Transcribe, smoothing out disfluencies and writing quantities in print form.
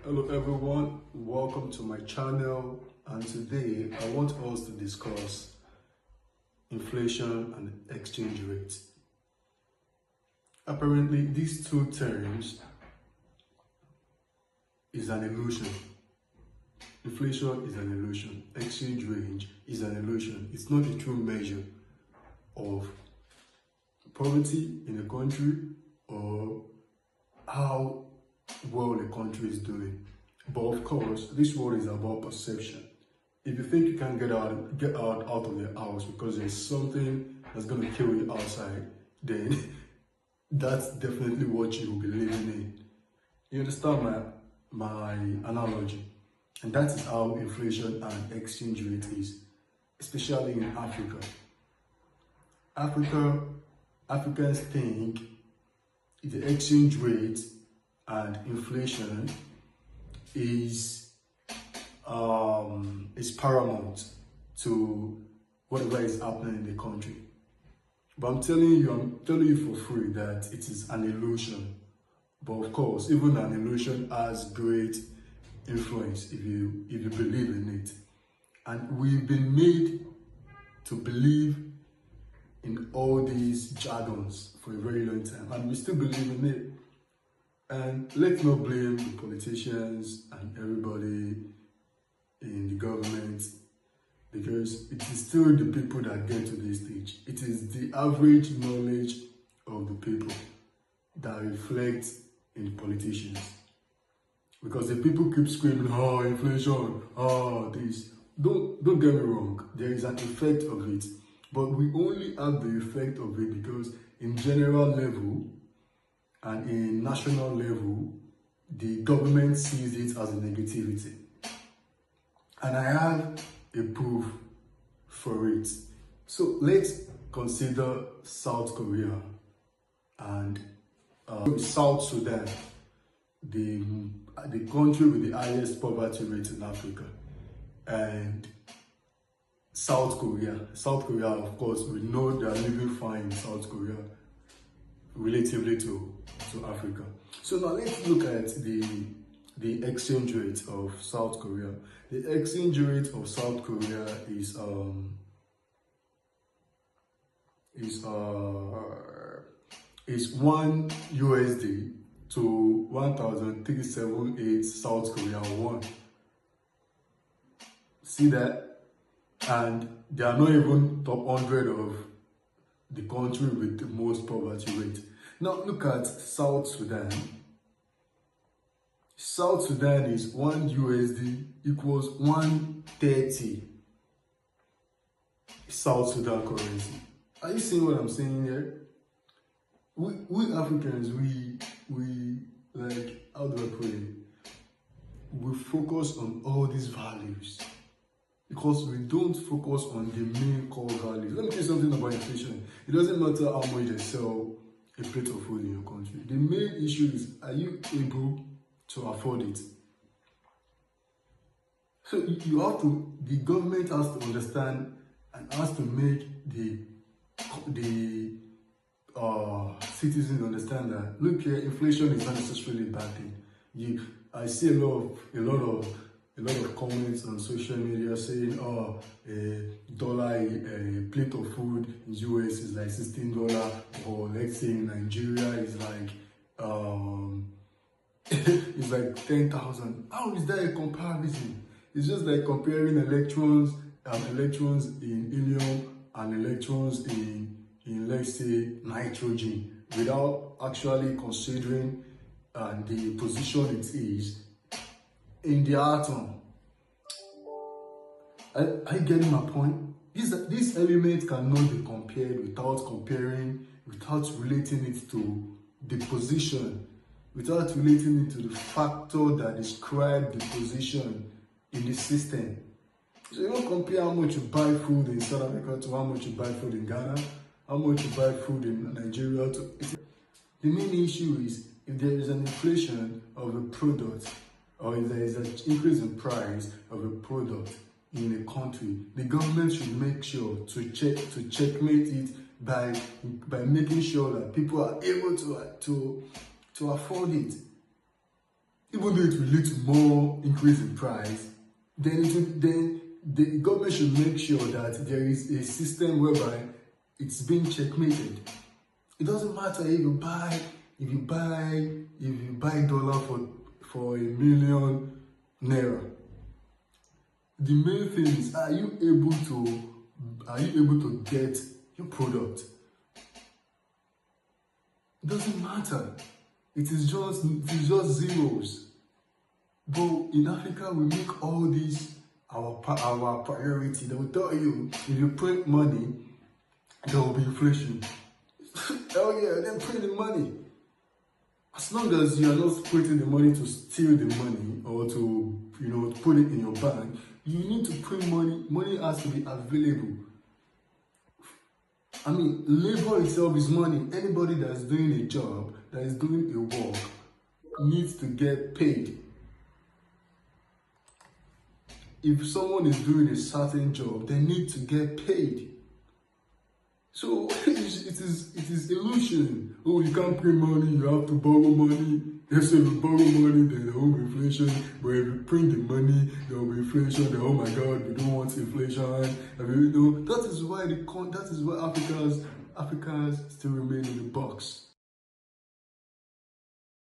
Hello everyone, welcome to my channel, and today I want us to discuss inflation and exchange rate. Apparently these two terms is an illusion. Inflation is an illusion, exchange rate is an illusion. It's not a true measure of poverty in a country or how well the country is doing. But of course, this world is about perception. If you think you can get out of the house because there's something that's going to kill you outside, then that's definitely what you will be living in. You understand my analogy? And that is how inflation and exchange rate is, especially in Africa. Africans think the exchange rate and inflation is paramount to whatever is happening in the country. But I'm telling you for free that it is an illusion. But of course, even an illusion has great influence if you believe in it. And we've been made to believe in all these jargons for a very long time, and we still believe in it. And let's not blame the politicians and everybody in the government, because it is still the people that get to this stage. It is the average knowledge of the people that reflects in the politicians. Because if people keep screaming, oh, inflation, oh, this, don't get me wrong, there is an effect of it. But we only have the effect of it because in general level, and in national level, the government sees it as a negativity. And I have a proof for it. So let's consider South Korea and South Sudan, the country with the highest poverty rate in Africa, and South Korea. South Korea, of course, we know they are living fine in South Korea relatively to Africa. So now let's look at the exchange rate of South Korea. The exchange rate of South Korea is 1 USD to 1,378 South Korean won. See that? And they are not even top 100 of the country with the most poverty rate. Now look at South Sudan. South Sudan is 1 USD equals 130 South Sudan currency. Are you seeing what I'm saying here? We Africans, we like, how do I put it? We focus on all these values because we don't focus on the main core values. Let me tell you something about inflation. It doesn't matter how much they sell a plate of food in your country. The main issue is, are you able to afford it? So you have to, the government has to understand and has to make the citizens understand that, look here, inflation is not necessarily a bad thing. I see a lot of comments on social media saying, oh, a plate of food in US is like $16, or let's say in Nigeria is like it's like 10,000. How is that a comparison? It's just like comparing electrons in helium and electrons in let's say nitrogen, without actually considering the position it is in the atom. Are you getting my point? These elements cannot be compared without relating it to the position, without relating it to the factor that describe the position in the system. So you don't compare how much you buy food in South Africa to how much you buy food in Ghana, how much you buy food in Nigeria. The main issue is, if there is an inflation of a product, or if there is an increase in price of a product in a country, the government should make sure to checkmate it by making sure that people are able to afford it. even though it will lead to more increase in price, then the government should make sure that there is a system whereby it's being checkmated. It doesn't matter if you buy dollar for ₦1,000,000. The main thing is, are you able to get your product? It doesn't matter. It is just zeros. But in Africa, we make all these our priority. They will tell you, if you print money, there will be inflation. Oh yeah, then print the money. As long as you are not printing the money to steal the money or to put it in your bank, you need to print money. Money has to be available. I mean, labor itself is money. Anybody that's doing a job, that is doing a work, needs to get paid. If someone is doing a certain job, they need to get paid. So it is illusion. Oh, you can't print money, you have to borrow money. If you borrow money, then there will be inflation. But if you print the money, there will be inflation. Then, oh my God, we don't want inflation. That is why Africans still remain in the box.